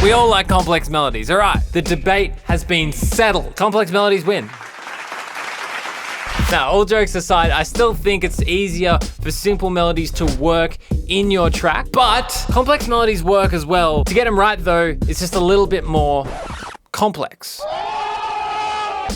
We all like complex melodies, all right. The debate has been settled. Complex melodies win. Now, all jokes aside, I still think it's easier for simple melodies to work in your track, but complex melodies work as well. To get them right though, it's just a little bit more complex.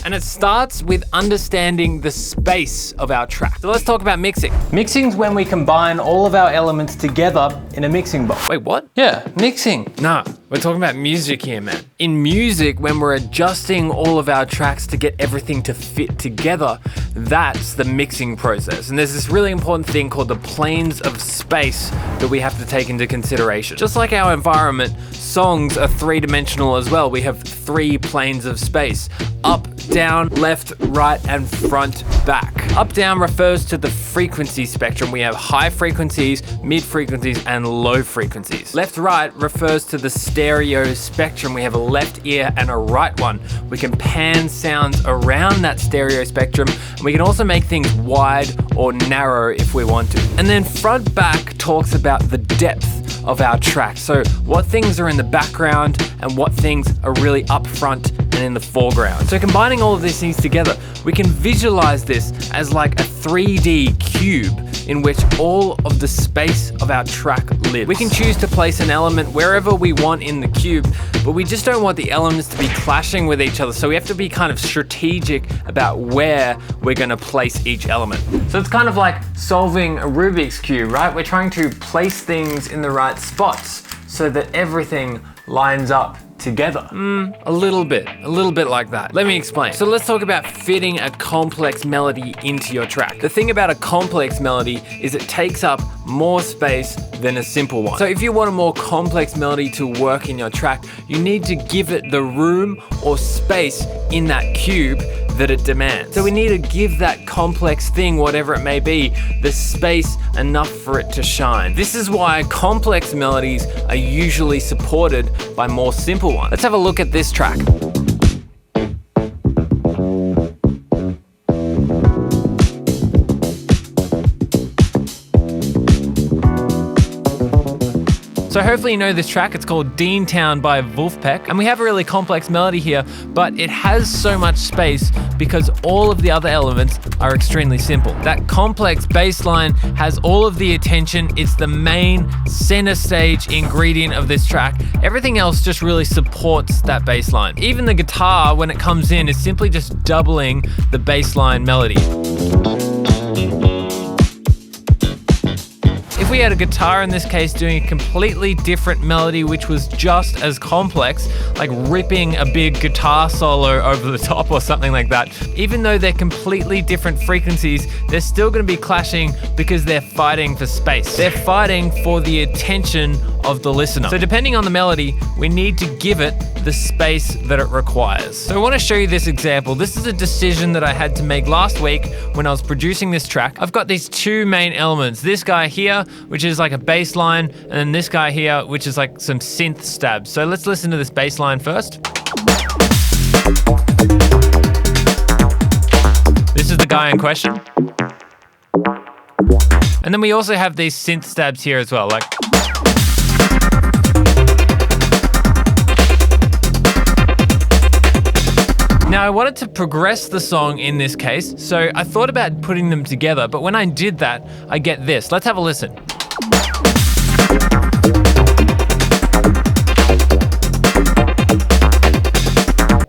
And it starts with understanding the space of our track. So let's talk about mixing. Mixing's when we combine all of our elements together in a mixing bowl. Wait, what? Yeah, mixing. Nah, we're talking about music here, man. In music, when we're adjusting all of our tracks to get everything to fit together, that's the mixing process. And there's this really important thing called the planes of space that we have to take into consideration. Just like our environment, songs are three-dimensional as well. We have 3 planes of space: up, down, left, right, and front, back. Up, down refers to the frequency spectrum. We have high frequencies, mid frequencies, and low frequencies. Left, right refers to the stereo spectrum. We have a left ear and a right one. We can pan sounds around that stereo spectrum, and we can also make things wide or narrow if we want to. And then front, back talks about the depth of our track. So what things are in the background and what things are really up front and in the foreground. So combining all of these things together, we can visualize this as like a 3D cube in which all of the space of our track lives. We can choose to place an element wherever we want in the cube, but we just don't want the elements to be clashing with each other. So we have to be kind of strategic about where we're gonna place each element. So it's kind of like solving a Rubik's Cube, right? We're trying to place things in the right spots so that everything lines up together. A little bit like that. Let me explain. So let's talk about fitting a complex melody into your track. The thing about a complex melody is it takes up more space than a simple one. So if you want a more complex melody to work in your track, you need to give it the room or space in that cube that it demands. So we need to give that complex thing, whatever it may be, the space enough for it to shine. This is why complex melodies are usually supported by more simple ones. Let's have a look at this track. So hopefully you know this track. It's called Deantown by Vulfpeck. And we have a really complex melody here, but it has so much space because all of the other elements are extremely simple. That complex bass line has all of the attention. It's the main center stage ingredient of this track. Everything else just really supports that bass line. Even the guitar, when it comes in, is simply just doubling the bass line melody. If we had a guitar in this case doing a completely different melody which was just as complex, like ripping a big guitar solo over the top or something like that, even though they're completely different frequencies, they're still going to be clashing because they're fighting for space. They're fighting for the attention of the listener. So depending on the melody, we need to give it the space that it requires. So I want to show you this example. This is a decision that I had to make last week when I was producing this track. I've got these 2 main elements. This guy here, which is like a bass line, and then this guy here, which is like some synth stabs. So let's listen to this bass line first. This is the guy in question. And then we also have these synth stabs here as well, like. Now I wanted to progress the song in this case, so I thought about putting them together, but when I did that, I get this. Let's have a listen.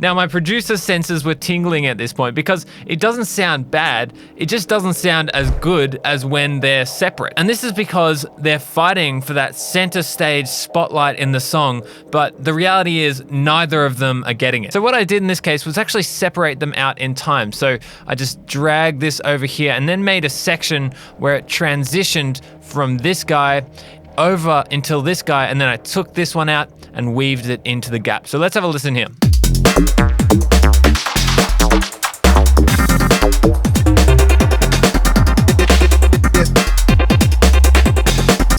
Now my producer's senses were tingling at this point because it doesn't sound bad, it just doesn't sound as good as when they're separate. And this is because they're fighting for that center stage spotlight in the song, but the reality is neither of them are getting it. So what I did in this case was actually separate them out in time. So I just dragged this over here and then made a section where it transitioned from this guy over until this guy, and then I took this one out and weaved it into the gap. So let's have a listen here.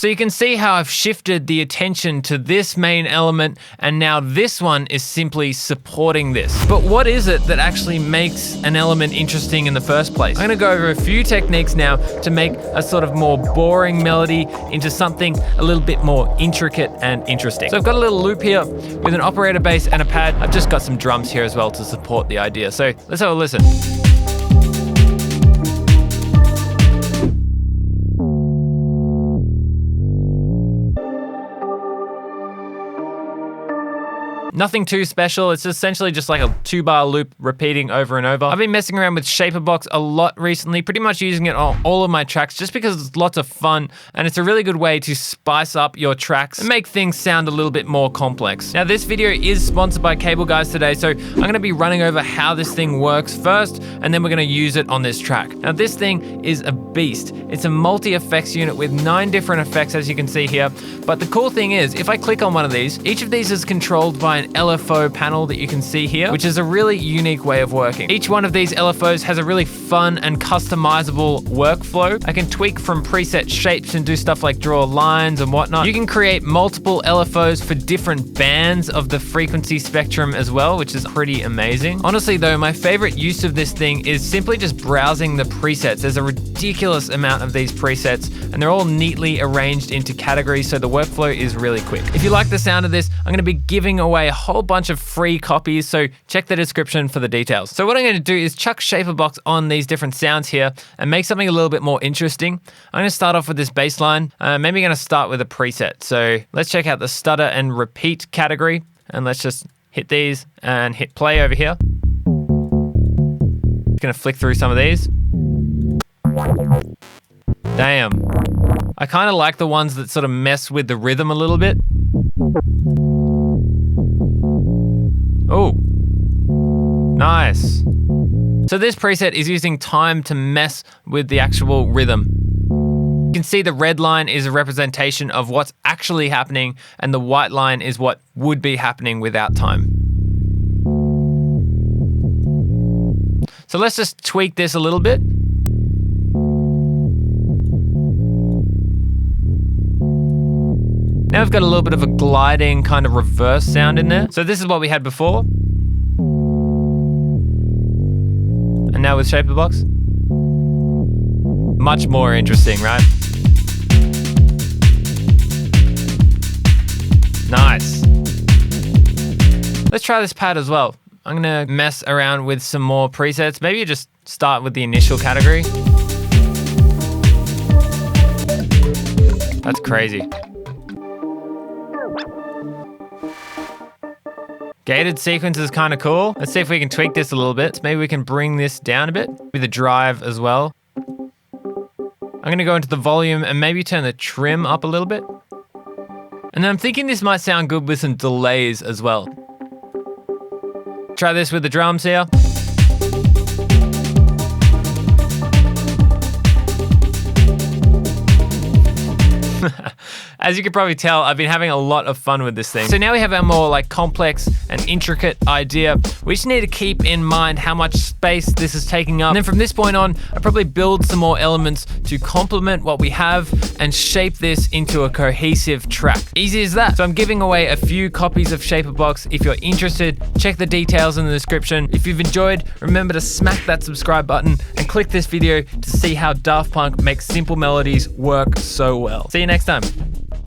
So you can see how I've shifted the attention to this main element, and now this one is simply supporting this. But what is it that actually makes an element interesting in the first place? I'm gonna go over a few techniques now to make a sort of more boring melody into something a little bit more intricate and interesting. So I've got a little loop here with an operator bass and a pad. I've just got some drums here as well to support the idea. So let's have a listen. Nothing too special, it's essentially just like a 2-bar loop repeating over and over. I've been messing around with Shaperbox a lot recently, pretty much using it on all of my tracks just because it's lots of fun and it's a really good way to spice up your tracks and make things sound a little bit more complex. Now this video is sponsored by Cable Guys today, so I'm gonna be running over how this thing works first and then we're gonna use it on this track. Now this thing is a beast. It's a multi-effects unit with 9 different effects as you can see here, but the cool thing is if I click on one of these, each of these is controlled by an LFO panel that you can see here, which is a really unique way of working. Each one of these LFOs has a really fun and customizable workflow. I can tweak from preset shapes and do stuff like draw lines and whatnot. You can create multiple LFOs for different bands of the frequency spectrum as well, which is pretty amazing. Honestly though, my favorite use of this thing is simply just browsing the presets. There's a ridiculous amount of these presets and they're all neatly arranged into categories, so the workflow is really quick. If you like the sound of this, I'm gonna be giving away a whole bunch of free copies, so check the description for the details. So what I'm going to do is chuck Shaperbox on these different sounds here and make something a little bit more interesting. I'm going to start off with this bass line. Maybe I'm going to start with a preset. So let's check out the stutter and repeat category and let's just hit these and hit play over here. Going to flick through some of these. Damn. I kind of like the ones that sort of mess with the rhythm a little bit. Oh, nice. So this preset is using time to mess with the actual rhythm. You can see the red line is a representation of what's actually happening and the white line is what would be happening without time. So let's just tweak this a little bit. Now we've got a little bit of a gliding kind of reverse sound in there. So this is what we had before. And now with Shaperbox. Much more interesting, right? Nice. Let's try this pad as well. I'm gonna mess around with some more presets. Maybe you just start with the initial category. That's crazy. Gated sequence is kind of cool. Let's see if we can tweak this a little bit. Maybe we can bring this down a bit with the drive as well. I'm gonna go into the volume and maybe turn the trim up a little bit. And then I'm thinking this might sound good with some delays as well. Try this with the drums here. As you can probably tell, I've been having a lot of fun with this thing. So now we have our more like complex and intricate idea. We just need to keep in mind how much space this is taking up. And then from this point on, I'll probably build some more elements to complement what we have and shape this into a cohesive track. Easy as that. So I'm giving away a few copies of Shaperbox. If you're interested, check the details in the description. If you've enjoyed, remember to smack that subscribe button and click this video to see how Daft Punk makes simple melodies work so well. See you next time.